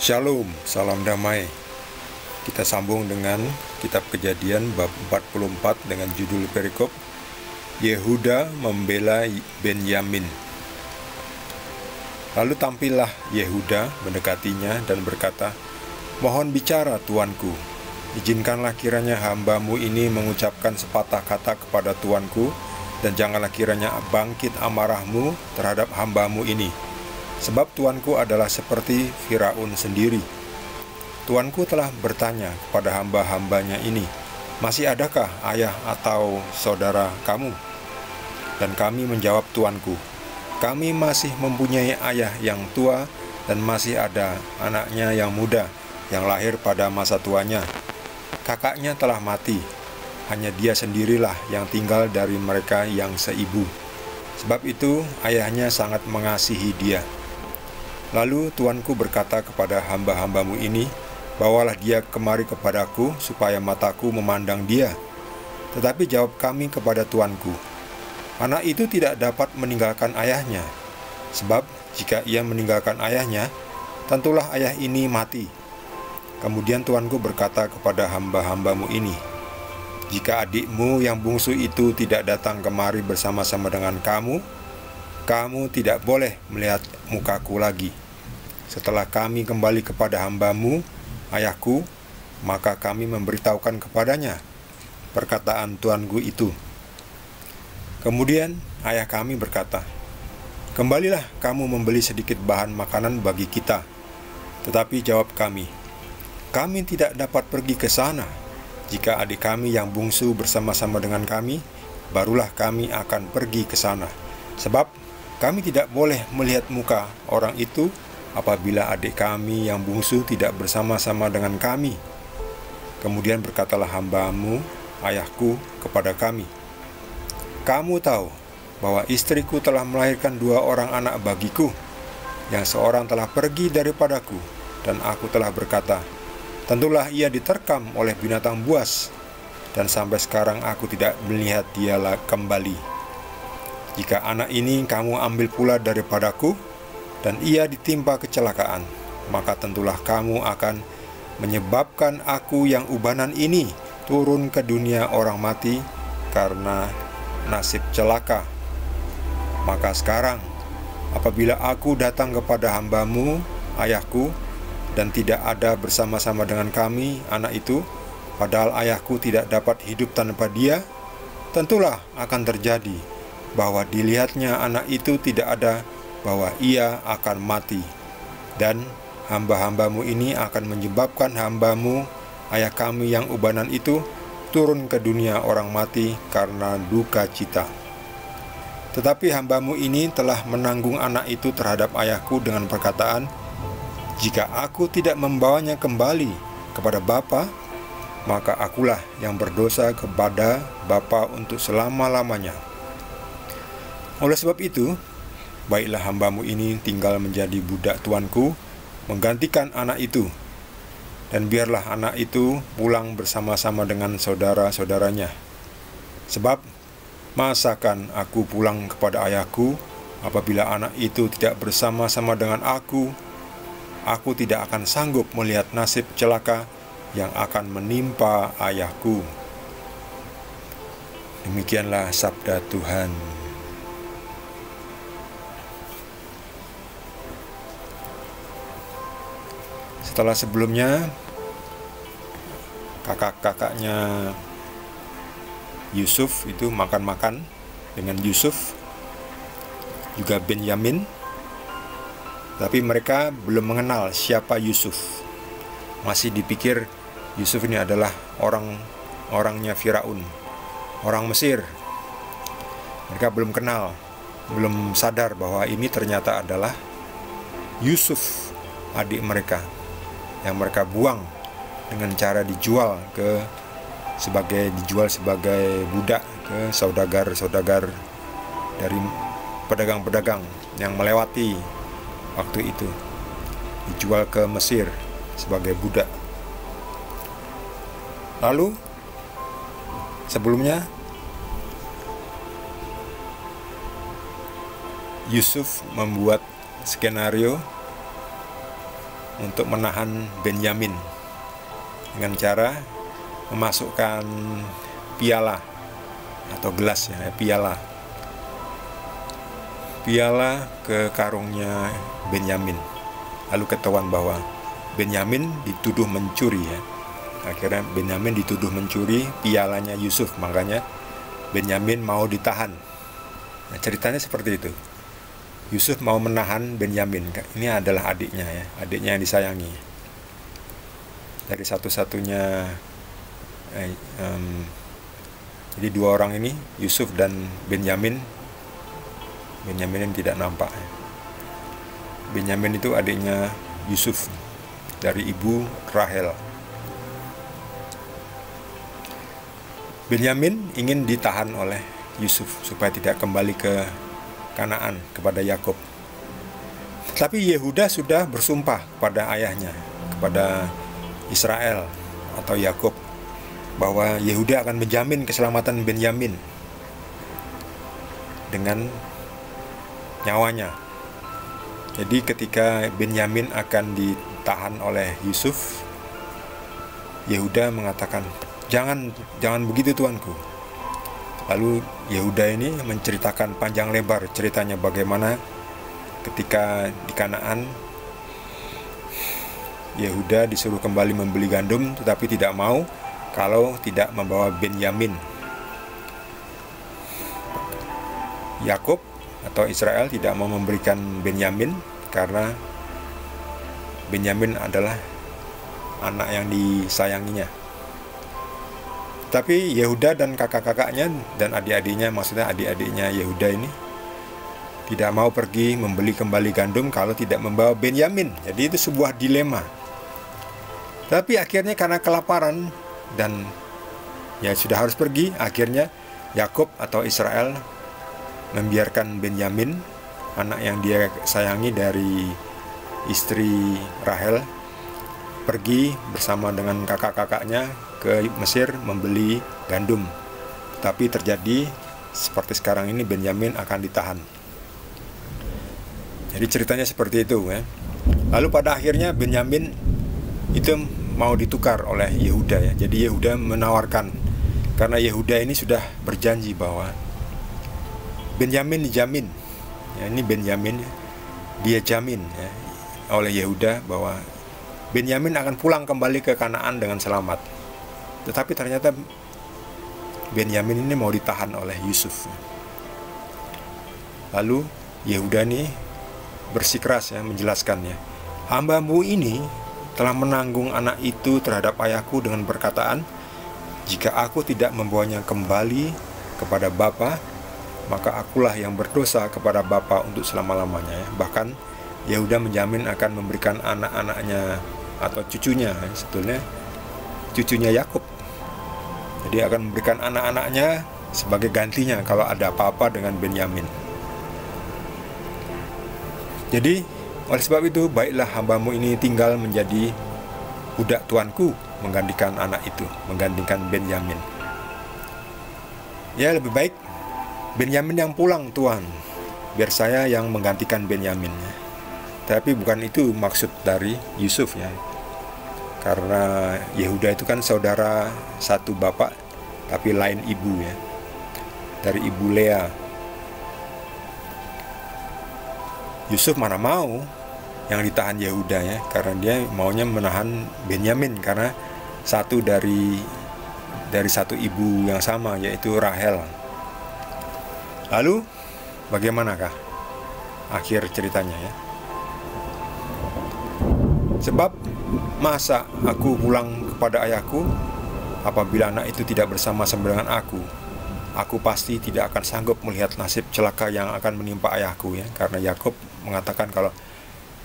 Shalom, salam damai. Kita sambung dengan kitab Kejadian bab 44 dengan judul perikop Yehuda membela Benyamin. Lalu tampillah Yehuda mendekatinya dan berkata, "Mohon bicara, tuanku. Izinkanlah kiranya hambamu ini mengucapkan sepatah kata kepada tuanku, dan janganlah kiranya bangkit amarahmu terhadap hambamu ini. Sebab tuanku adalah seperti Firaun sendiri. Tuanku telah bertanya kepada hamba-hambanya ini, masih adakah ayah atau saudara kamu? Dan kami menjawab tuanku, kami masih mempunyai ayah yang tua dan masih ada anaknya yang muda yang lahir pada masa tuanya. Kakaknya telah mati, hanya dia sendirilah yang tinggal dari mereka yang seibu. Sebab itu ayahnya sangat mengasihi dia. Lalu tuanku berkata kepada hamba-hambamu ini, bawalah dia kemari kepadaku supaya mataku memandang dia. Tetapi jawab kami kepada tuanku, anak itu tidak dapat meninggalkan ayahnya. Sebab jika ia meninggalkan ayahnya, tentulah ayah ini mati. Kemudian tuanku berkata kepada hamba-hambamu ini, jika adikmu yang bungsu itu tidak datang kemari bersama-sama dengan kamu, kamu tidak boleh melihat mukaku lagi. Setelah kami kembali kepada hambamu, ayahku, maka kami memberitahukan kepadanya perkataan tuanku itu. Kemudian ayah kami berkata, kembalilah kamu membeli sedikit bahan makanan bagi kita. Tetapi jawab kami, kami tidak dapat pergi ke sana. Jika adik kami yang bungsu bersama-sama dengan kami, barulah kami akan pergi ke sana. Sebab kami tidak boleh melihat muka orang itu apabila adik kami yang bungsu tidak bersama-sama dengan kami. Kemudian berkatalah hambamu, ayahku, kepada kami, kamu tahu bahwa istriku telah melahirkan 2 orang anak bagiku, yang seorang telah pergi daripadaku, dan aku telah berkata, tentulah ia diterkam oleh binatang buas, dan sampai sekarang aku tidak melihat dia kembali. Jika anak ini kamu ambil pula daripadaku, dan ia ditimpa kecelakaan, maka tentulah kamu akan menyebabkan aku yang ubanan ini turun ke dunia orang mati karena nasib celaka. Maka sekarang, apabila aku datang kepada hambamu, ayahku, dan tidak ada bersama-sama dengan kami, anak itu, padahal ayahku tidak dapat hidup tanpa dia, tentulah akan terjadi bahwa dilihatnya anak itu tidak ada, bahwa ia akan mati. Dan hamba-hambamu ini akan menyebabkan hambamu, ayah kami yang ubanan itu, turun ke dunia orang mati karena duka cita. Tetapi hambamu ini telah menanggung anak itu terhadap ayahku dengan perkataan, jika aku tidak membawanya kembali kepada bapa, maka akulah yang berdosa kepada bapa untuk selama-lamanya. Oleh sebab itu, baiklah hambamu ini tinggal menjadi budak tuanku, menggantikan anak itu. Dan biarlah anak itu pulang bersama-sama dengan saudara-saudaranya. Sebab, masakan aku pulang kepada ayahku, apabila anak itu tidak bersama-sama dengan aku tidak akan sanggup melihat nasib celaka yang akan menimpa ayahku. Demikianlah sabda Tuhan. Setelah sebelumnya kakak-kakaknya Yusuf itu makan-makan dengan Yusuf, juga Benyamin, tapi mereka belum mengenal siapa Yusuf. Masih dipikir Yusuf ini adalah orangnya Firaun, orang Mesir. Mereka belum kenal, belum sadar bahwa ini ternyata adalah Yusuf, adik mereka, yang mereka buang dengan cara dijual sebagai budak ke saudagar dari pedagang-pedagang yang melewati waktu itu, dijual ke Mesir sebagai budak. Lalu sebelumnya Yusuf membuat skenario untuk menahan Benyamin dengan cara memasukkan piala atau gelas ya, piala ke karungnya Benyamin. Lalu ketahuan bahwa Benyamin dituduh mencuri ya. Akhirnya Benyamin dituduh mencuri pialanya Yusuf, makanya Benyamin mau ditahan. Nah, ceritanya seperti itu. Yusuf mau menahan Benyamin. Ini adalah adiknya ya, adiknya yang disayangi. Dari satu-satunya jadi dua orang ini, Yusuf dan Benyamin. Benyamin yang tidak nampak. Benyamin itu adiknya Yusuf dari ibu Rahel. Benyamin ingin ditahan oleh Yusuf supaya tidak kembali ke Kanaan kepada Yakub. Tapi Yehuda sudah bersumpah kepada ayahnya, kepada Israel atau Yakub, bahwa Yehuda akan menjamin keselamatan Benyamin dengan nyawanya. Jadi ketika Benyamin akan ditahan oleh Yusuf, Yehuda mengatakan, Jangan begitu tuanku. Lalu Yehuda ini menceritakan panjang lebar ceritanya bagaimana ketika di Kanaan Yehuda disuruh kembali membeli gandum, tetapi tidak mau kalau tidak membawa Benyamin. Yakub atau Israel tidak mau memberikan Benyamin karena Benyamin adalah anak yang disayanginya. Tapi Yehuda dan kakak-kakaknya dan adik-adiknya, maksudnya adik-adiknya Yehuda ini, tidak mau pergi membeli kembali gandum kalau tidak membawa Benyamin. Jadi itu sebuah dilema. Tapi akhirnya karena kelaparan dan ya sudah harus pergi, akhirnya Yakub atau Israel membiarkan Benyamin, anak yang dia sayangi dari istri Rahel, pergi bersama dengan kakak-kakaknya ke Mesir membeli gandum. Tapi terjadi seperti sekarang ini, Benyamin akan ditahan. Jadi ceritanya seperti itu ya. Lalu pada akhirnya Benyamin itu mau ditukar oleh Yehuda ya. Jadi Yehuda menawarkan, karena Yehuda ini sudah berjanji bahwa Benyamin dijamin ya, ini Benyamin dia jamin ya, oleh Yehuda bahwa Benyamin akan pulang kembali ke Kanaan dengan selamat. Tetapi ternyata Benyamin ini mau ditahan oleh Yusuf. Lalu Yehuda ini bersikeras ya, menjelaskannya. Hambamu ini telah menanggung anak itu terhadap ayahku dengan berkataan, jika aku tidak membawanya kembali kepada bapa, maka akulah yang berdosa kepada bapa untuk selama-lamanya ya. Bahkan Yehuda menjamin akan memberikan anak-anaknya atau cucunya, sebetulnya cucunya Yakub. Jadi akan memberikan anak-anaknya sebagai gantinya kalau ada apa-apa dengan Benyamin. Jadi oleh sebab itu, baiklah hambamu ini tinggal menjadi budak tuanku, menggantikan anak itu, menggantikan Benyamin. Ya, lebih baik Benyamin yang pulang tuan, biar saya yang menggantikan Benyamin. Tapi bukan itu maksud dari Yusuf ya. Karena Yehuda itu kan saudara satu bapak tapi lain ibu ya, dari ibu Lea. Yusuf mana mau yang ditahan Yehuda ya, karena dia maunya menahan Benyamin karena satu dari satu ibu yang sama, yaitu Rahel. Lalu bagaimanakah akhir ceritanya ya? Sebab masa aku pulang kepada ayahku apabila anak itu tidak bersama-sama dengan aku pasti tidak akan sanggup melihat nasib celaka yang akan menimpa ayahku ya. Karena Yakub mengatakan kalau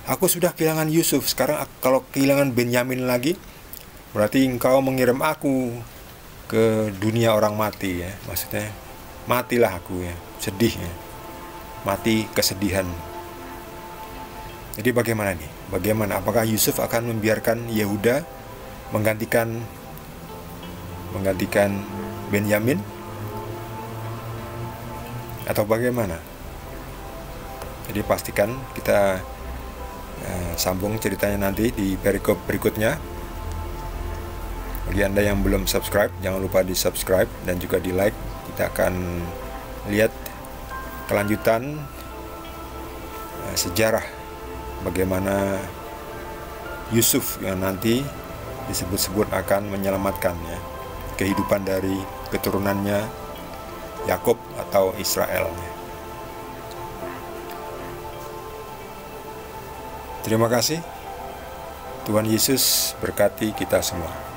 aku sudah kehilangan Yusuf, sekarang kalau kehilangan Benyamin lagi, berarti engkau mengirim aku ke dunia orang mati ya. Maksudnya matilah aku ya, sedih ya, mati kesedihan. Jadi bagaimana nih? Bagaimana? Apakah Yusuf akan membiarkan Yehuda menggantikan Benyamin? Atau bagaimana? Jadi pastikan kita Sambung ceritanya nanti di perikop berikutnya. Bagi Anda yang belum subscribe, jangan lupa di subscribe dan juga di like. Kita akan lihat kelanjutan sejarah bagaimana Yusuf yang nanti disebut-sebut akan menyelamatkan kehidupan dari keturunannya Yakub atau Israel. Terima kasih. Tuhan Yesus berkati kita semua.